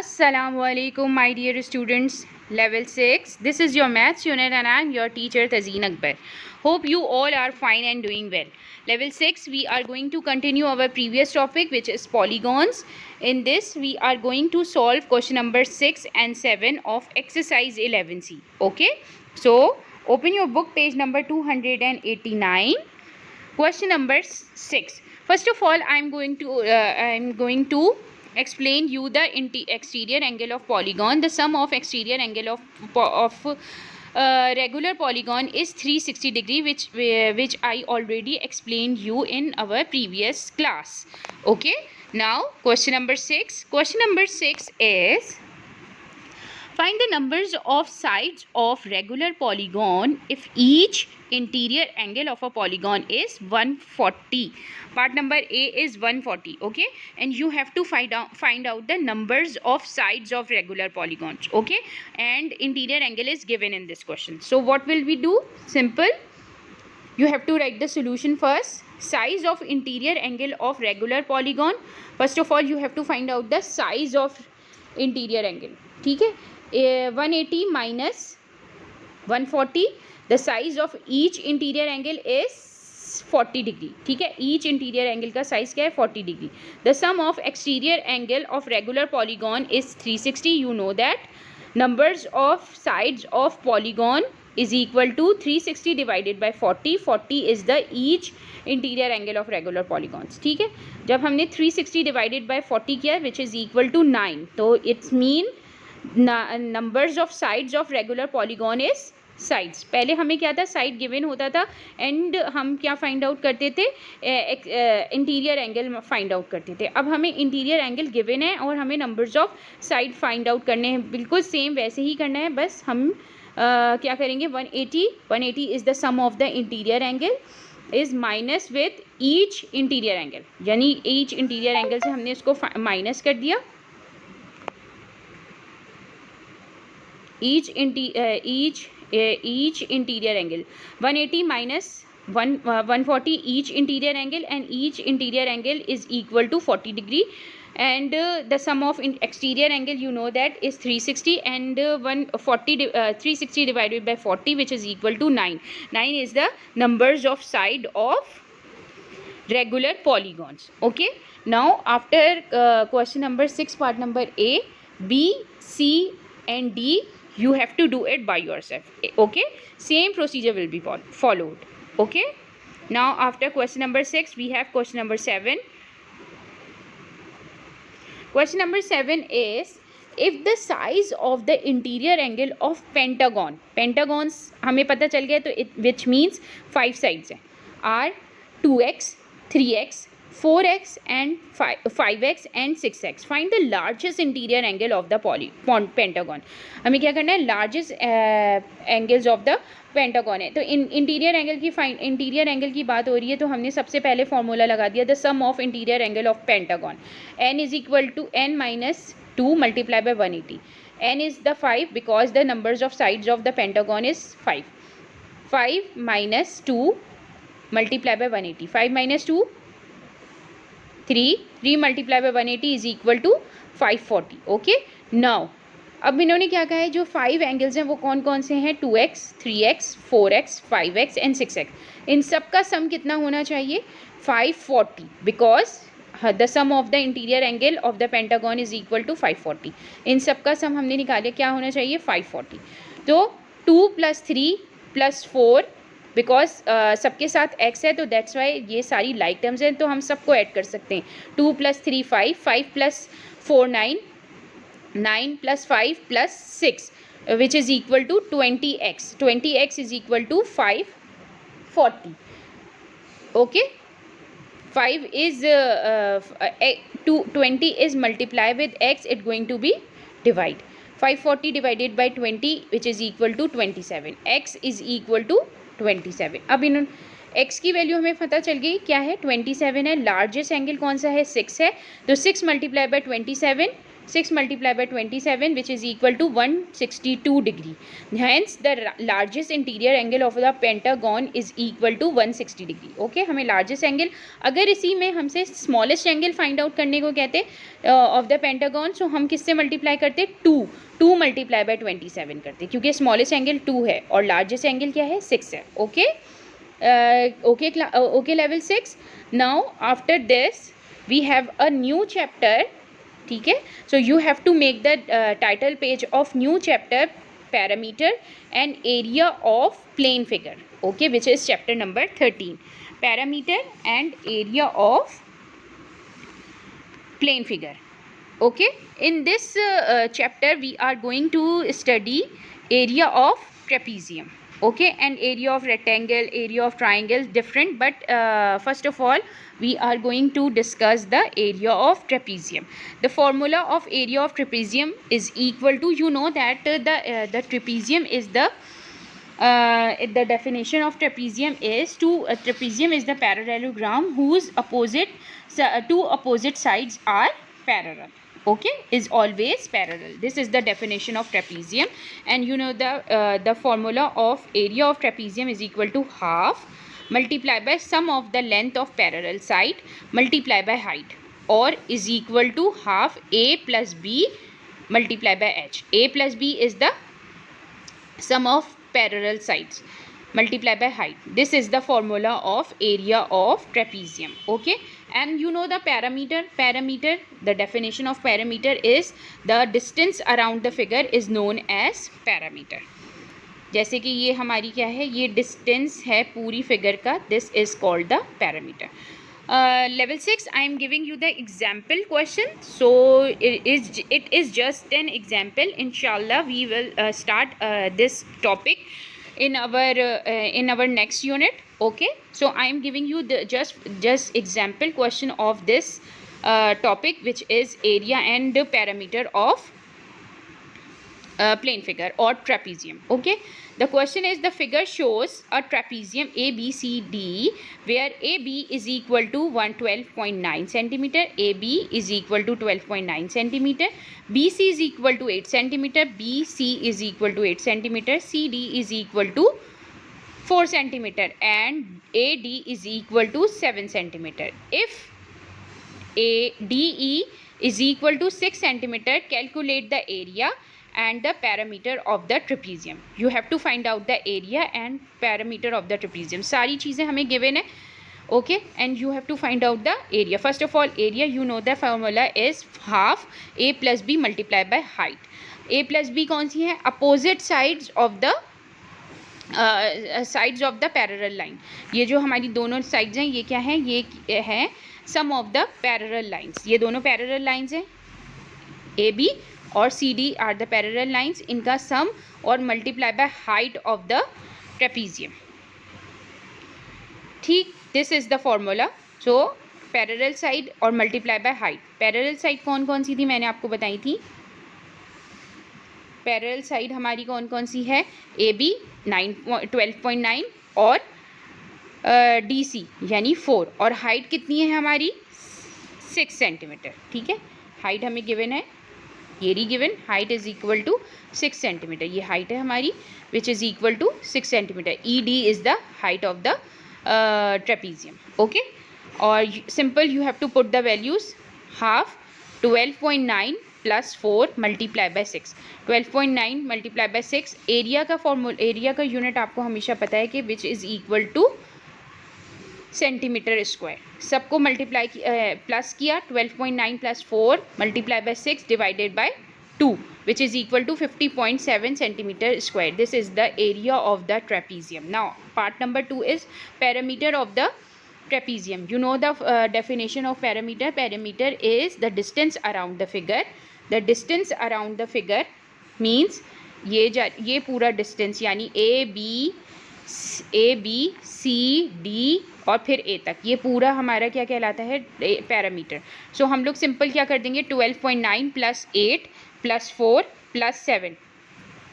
Assalamualaikum, my dear students. Level 6. This is your maths unit and I am your teacher Tazeen Akbar. Hope you all are fine and doing well. Level 6, we are going to continue our previous topic, which is polygons. In this, we are going to solve question number 6 and 7 of exercise 11C. Okay. So, open your book, page number 289. Question number 6. First of all, I am going to explain you the exterior angle of polygon. The sum of exterior angle of regular polygon is 360 degree, which I already explained you in our previous class. Okay. Now question number 6. Question number 6 is, find the numbers of sides of regular polygon if each interior angle of a polygon is 140. Part number A is 140. Okay, and you have to find out the numbers of sides of regular polygons. Okay, and interior angle is given in this question. So what will we do? Simple. You have to write the solution first. Size of interior angle of regular polygon. First of all, you have to find out the size of interior angle. ठीक है, 180 minus 140, the size of each interior angle is 40 degree. ठीक है, each interior angle का size क्या है? 40 degree. The sum of exterior angle of regular polygon is 360. You know that. Numbers of sides of polygon is equal to 360 divided by 40. 40 is the each interior angle of regular polygons. ठीक है, जब हमने 360 divided by 40 किया, which is equal to 9, तो it's mean numbers of sides of regular polygon is sides. पहले हमें क्या था? साइड गिवन होता था एंड हम क्या फाइंड आउट करते थे? इंटीरियर एंगल फाइंड आउट करते थे. अब हमें इंटीरियर एंगल गिवन है और हमें numbers of side find out करने हैं. बिल्कुल सेम वैसे ही करना है, बस हम क्या करेंगे? 180 is the sum of the interior angle is minus with each interior angle, यानी ईच इंटीरियर एंगल से हमने इसको माइनस कर दिया. each interior angle 180 minus 140 each interior angle, and each interior angle is equal to 40 degree, and the sum of exterior angle, you know that, is 360, and 360 divided by 40, which is equal to 9. 9 is the numbers of side of regular polygons. Okay, now after question number 6, part number A, B, C and D, you have to do it by yourself. Okay, same procedure will be followed. Okay, now after question number 6, we have question number 7. Question number 7 is, if the size of the interior angle of pentagons हमें पता चल गया, तो which means 5 sides हैं, are 2x, 3x, 4x and 5x and 6x. Find the largest interior angle of the pentagon. हमें क्या करना है? largest angles of the pentagon है. तो इंटीरियर एंगल की बात हो रही है, तो हमने सबसे पहले फॉर्मूला लगा दिया, the sum of interior angle of pentagon. n is equal to n minus 2 multiply by 180. n is the 5 because the numbers of sides of the pentagon is 5. 5 minus 2 multiply by 180. 5 minus 2 3 multiply by 180 is equal to 540. Okay, now अब इन्होंने क्या कहा है? जो 5 angles हैं वो कौन कौन से हैं? 2x, 3x, 4x, 5x and 6x. इन सब का सम कितना होना चाहिए? 540, because the sum of the interior angle of the pentagon is equal to 540. इन सब का सम हमने निकाला, क्या होना चाहिए? 540. तो 2 + 3 + 4, बिकॉज सबके साथ x है, तो दैट्स वाई ये सारी लाइक टर्म्स हैं, तो हम सबको ऐड कर सकते हैं. 2 + 3 5, 5 + 4 9, 9 + 5 + 6, which is equal to 20x. 20x is equal to 540. Okay, 5 is 20 is multiply with x, it going to be divide. 540 divided by 20, which is equal to 27. x is equal to 27. अब इन्होंने x की value हमें पता चल गई, क्या है? 27 है. लार्जेस्ट एंगल कौन सा है? 6 है, तो 6 multiply by 27, 6 multiplied by 27 which is equal to 162 degree. Hence the largest interior angle of the pentagon is equal to 160 degree. Okay, हमें लार्जेस्ट एंगल, अगर इसी में हमसे स्मॉलेस्ट एंगल फाइंड आउट करने को कहते ऑफ द पेंटागन, सो हम किससे मल्टीप्लाई करते, 2 मल्टीप्लाई बाय 27 करते, क्योंकि स्मॉलेस्ट एंगल 2 है और लार्जेस्ट एंगल क्या है, 6 है. Okay, okay, level 6. Now after this we have a new chapter. ठीक है, so you have to make the title page of new chapter, parameter and area of plane figure. Okay, which is chapter number 13, parameter and area of plane figure. Okay, in this chapter we are going to study area of trapezium. Okay, and area of rectangle, area of triangle, different, but first of all we are going to discuss the area of trapezium. The formula of area of trapezium is equal to, you know that the trapezium is the definition of trapezium is trapezium is the parallelogram whose two opposite sides are parallel. Okay, is always parallel. This is the definition of trapezium, and you know the formula of area of trapezium is equal to half multiplied by sum of the length of parallel side multiplied by height, or is equal to half a plus b multiplied by h. A plus b is the sum of parallel sides multiplied by height. This is the formula of area of trapezium. Okay, and you know the parameter, the definition of parameter is the distance around the figure is known as parameter. जैसे कि ये हमारी क्या है, ये distance है पूरी figure का, this is called the parameter. Level 6, I am giving you the example question, so it is just an example. Inshallah we will start this topic in our next unit. Okay, so I am giving you the just example question of this topic, which is area and parameter of plane figure or trapezium. Okay, the question is, the figure shows a trapezium ABCD where AB is equal to 112.9 centimeter, AB is equal to 12.9 centimeter, BC is equal to 8 centimeter, BC is equal to 8 centimeter, CD is equal to 4 centimeter, and AD is equal to 7 centimeter. If ADE is equal to 6 centimeter, calculate the area and the parameter of the trapezium. You have to find out the area and parameter of the trapezium. सारी चीज़ें हमें given है. Okay, and you have to find out the area. First of all, area, you know the formula is half a plus b multiplied by height. A plus b कौन सी है, opposite sides of the sides of the parallel line. ये जो हमारी दोनों sides हैं, ये क्या है, ये है sum of the parallel lines. ये दोनों parallel lines हैं, AB और CD are the parallel lines. इनका sum और multiply by height of the trapezium. ठीक, this is the formula. So parallel side और multiply by height. Parallel side कौन कौन सी थी, मैंने आपको बताई थी. पैरेलल साइड हमारी कौन कौन सी है, AB 12.9 और DC यानी 4, और हाइट कितनी है हमारी, 6 सेंटीमीटर. ठीक है, हाइट हमें गिवन है, ये री given, height is equal to 6 centimetre. ये हाइट है हमारी which is equal to 6 centimetre. ED is the height of the trapezium. Okay, और simple you have to put the values. Half 12.9 plus 4 multiply by 6, 12.9 multiply by 6. Area का formula, area का unit आपको हमेशा पता है कि which is equal to centimetre square. सबको multiply plus किया, 12.9 plus 4 multiply by 6 divided by 2 which is equal to 50.7 centimeter square. This is the area of the trapezium. Now part number 2 is parameter of the trapezium. You know the definition of parameter. Parameter is the distance around the figure. The distance around the figure means ये पूरा distance यानी A B C D और फिर A तक, ये पूरा हमारा क्या कहलाता है, पैरामीटर. सो हम लोग सिंपल क्या कर देंगे, 12.9 plus 8 plus 4 plus 7,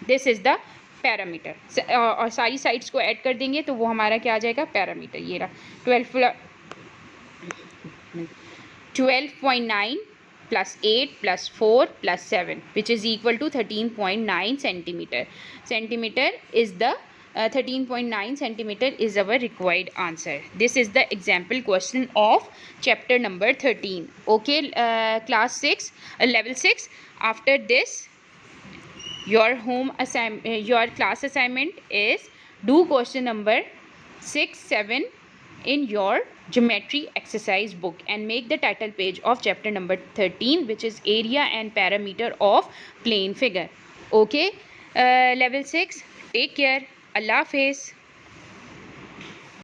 this is the parameter. और सारी साइड्स को ऐड कर देंगे तो वो हमारा क्या आ जाएगा, पैरामीटर. ये रहा 12.9 plus 8 plus 4 plus 7, which is equal to 13.9 centimeter. Centimeter is the 13.9 centimeter is our required answer. This is the example question of chapter number 13. Okay, class 6, level 6. After this, your your class assignment is do question number 6, 7 in your geometry exercise book and make the title page of chapter number 13, which is area and parameter of plane figure. Okay, level 6, take care. Allah Hafiz.